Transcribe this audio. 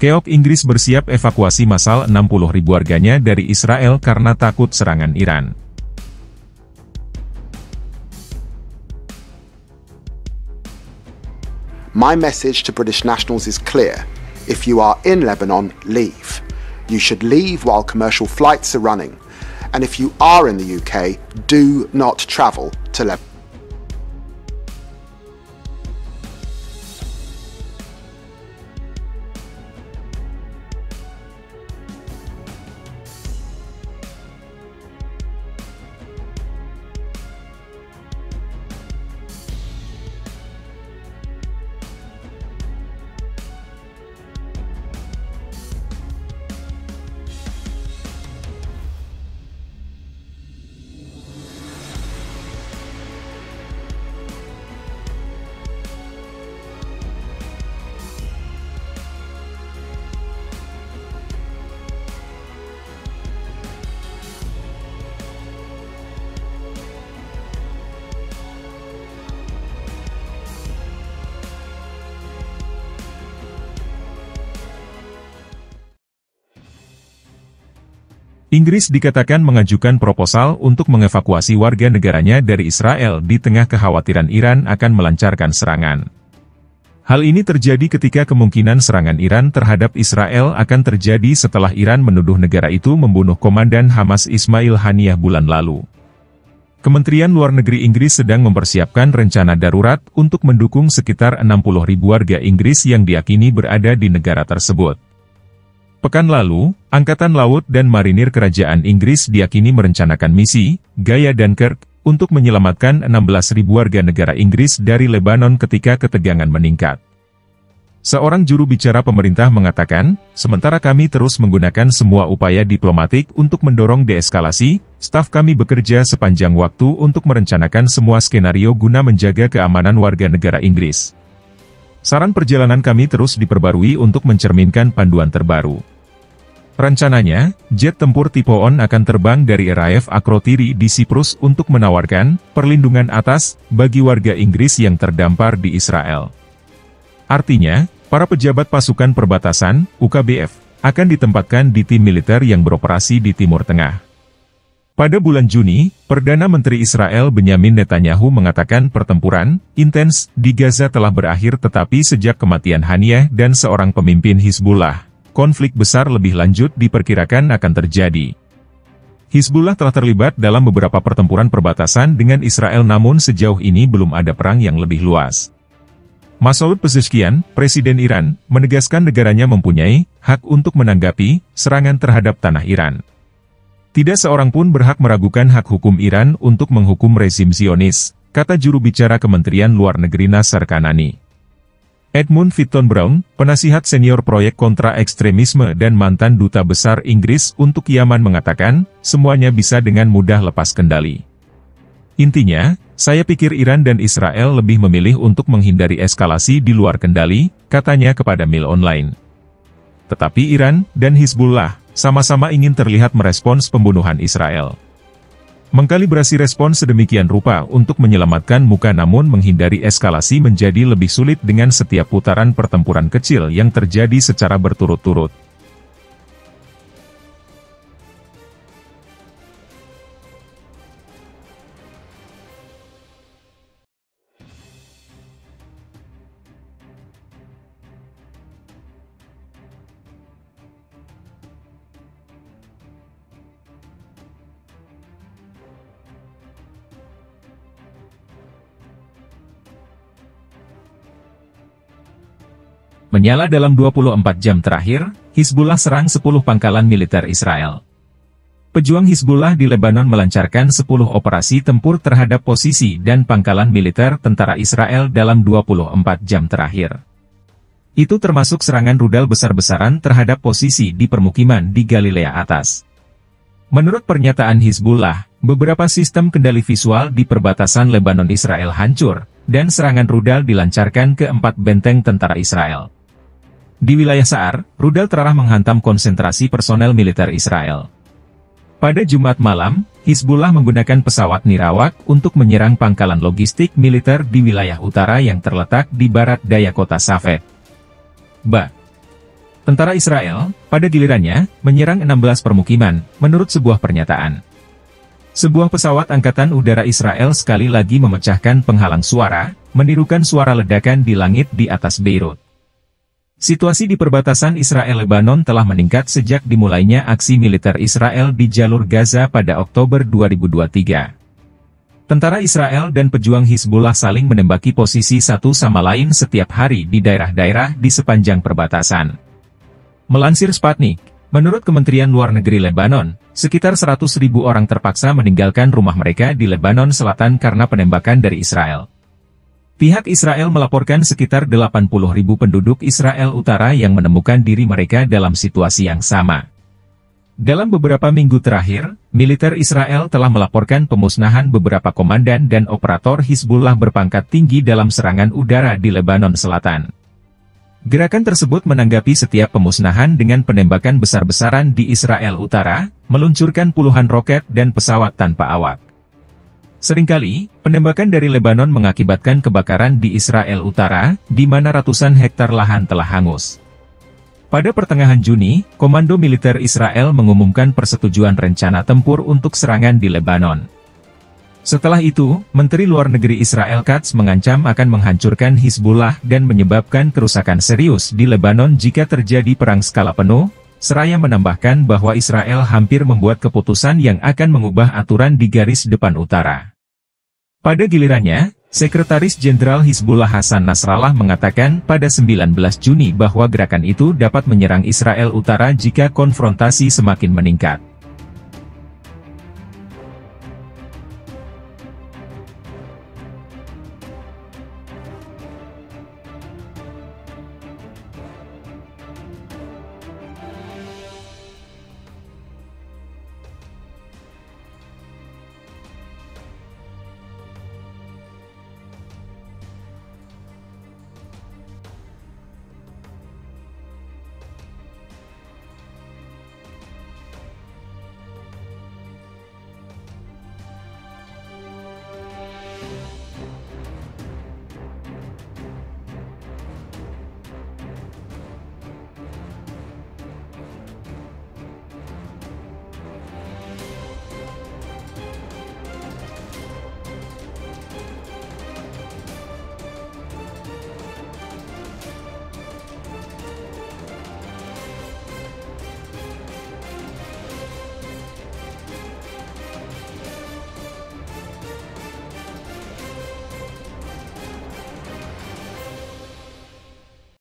Keok Inggris bersiap evakuasi massal 60.000 warganya dari Israel karena takut serangan Iran. My message to British nationals is clear. If you are in Lebanon, leave. You should leave while commercial flights are running. And if you are in the UK, do not travel to Lebanon. Inggris dikatakan mengajukan proposal untuk mengevakuasi warga negaranya dari Israel di tengah kekhawatiran Iran akan melancarkan serangan. Hal ini terjadi ketika kemungkinan serangan Iran terhadap Israel akan terjadi setelah Iran menuduh negara itu membunuh komandan Hamas Ismail Haniyeh bulan lalu. Kementerian Luar Negeri Inggris sedang mempersiapkan rencana darurat untuk mendukung sekitar 60.000 warga Inggris yang diyakini berada di negara tersebut. Pekan lalu, Angkatan Laut dan Marinir Kerajaan Inggris diyakini merencanakan misi, Gaya Dunkirk, untuk menyelamatkan 16.000 warga negara Inggris dari Lebanon ketika ketegangan meningkat. Seorang juru bicara pemerintah mengatakan, sementara kami terus menggunakan semua upaya diplomatik untuk mendorong deeskalasi, staf kami bekerja sepanjang waktu untuk merencanakan semua skenario guna menjaga keamanan warga negara Inggris. Saran perjalanan kami terus diperbarui untuk mencerminkan panduan terbaru. Rencananya, jet tempur tipe ON akan terbang dari RAF Akrotiri di Siprus untuk menawarkan perlindungan atas bagi warga Inggris yang terdampar di Israel. Artinya, para pejabat pasukan perbatasan, UKBF, akan ditempatkan di tim militer yang beroperasi di Timur Tengah. Pada bulan Juni, Perdana Menteri Israel Benyamin Netanyahu mengatakan pertempuran intens di Gaza telah berakhir, tetapi sejak kematian Haniyeh dan seorang pemimpin Hizbullah, konflik besar lebih lanjut diperkirakan akan terjadi. Hizbullah telah terlibat dalam beberapa pertempuran perbatasan dengan Israel, namun sejauh ini belum ada perang yang lebih luas. Masoud Pezeshkian, Presiden Iran, menegaskan negaranya mempunyai hak untuk menanggapi serangan terhadap tanah Iran. Tidak seorang pun berhak meragukan hak hukum Iran untuk menghukum rezim Zionis, kata juru bicara Kementerian Luar Negeri Nasser Kanani. Edmund Fitton Brown, penasihat senior proyek kontra ekstremisme dan mantan duta besar Inggris untuk Yaman mengatakan, semuanya bisa dengan mudah lepas kendali. Intinya, saya pikir Iran dan Israel lebih memilih untuk menghindari eskalasi di luar kendali, katanya kepada Mail Online. Tetapi Iran dan Hizbullah sama-sama ingin terlihat merespons pembunuhan Israel. Mengkalibrasi respons sedemikian rupa untuk menyelamatkan muka namun menghindari eskalasi menjadi lebih sulit dengan setiap putaran pertempuran kecil yang terjadi secara berturut-turut. Menyala dalam 24 jam terakhir, Hizbullah serang 10 pangkalan militer Israel. Pejuang Hizbullah di Lebanon melancarkan 10 operasi tempur terhadap posisi dan pangkalan militer tentara Israel dalam 24 jam terakhir. Itu termasuk serangan rudal besar-besaran terhadap posisi di permukiman di Galilea Atas. Menurut pernyataan Hizbullah, beberapa sistem kendali visual di perbatasan Lebanon Israel hancur, dan serangan rudal dilancarkan ke 4 benteng tentara Israel. Di wilayah Sa'ar, rudal terarah menghantam konsentrasi personel militer Israel. Pada Jumat malam, Hizbullah menggunakan pesawat nirawak untuk menyerang pangkalan logistik militer di wilayah utara yang terletak di barat daya kota Safed. Tentara Israel, pada gilirannya, menyerang 16 permukiman, menurut sebuah pernyataan. Sebuah pesawat Angkatan Udara Israel sekali lagi memecahkan penghalang suara, menirukan suara ledakan di langit di atas Beirut. Situasi di perbatasan Israel-Lebanon telah meningkat sejak dimulainya aksi militer Israel di jalur Gaza pada Oktober 2023. Tentara Israel dan pejuang Hizbullah saling menembaki posisi satu sama lain setiap hari di daerah-daerah di sepanjang perbatasan. Melansir Sputnik, menurut Kementerian Luar Negeri Lebanon, sekitar 100.000 orang terpaksa meninggalkan rumah mereka di Lebanon Selatan karena penembakan dari Israel. Pihak Israel melaporkan sekitar 80.000 penduduk Israel Utara yang menemukan diri mereka dalam situasi yang sama. Dalam beberapa minggu terakhir, militer Israel telah melaporkan pemusnahan beberapa komandan dan operator Hizbullah berpangkat tinggi dalam serangan udara di Lebanon Selatan. Gerakan tersebut menanggapi setiap pemusnahan dengan penembakan besar-besaran di Israel Utara, meluncurkan puluhan roket dan pesawat tanpa awak. Seringkali, penembakan dari Lebanon mengakibatkan kebakaran di Israel Utara, di mana ratusan hektar lahan telah hangus. Pada pertengahan Juni, Komando Militer Israel mengumumkan persetujuan rencana tempur untuk serangan di Lebanon. Setelah itu, Menteri Luar Negeri Israel Katz mengancam akan menghancurkan Hizbullah dan menyebabkan kerusakan serius di Lebanon jika terjadi perang skala penuh, seraya menambahkan bahwa Israel hampir membuat keputusan yang akan mengubah aturan di garis depan utara. Pada gilirannya, Sekretaris Jenderal Hizbullah Hasan Nasrallah mengatakan pada 19 Juni bahwa gerakan itu dapat menyerang Israel Utara jika konfrontasi semakin meningkat.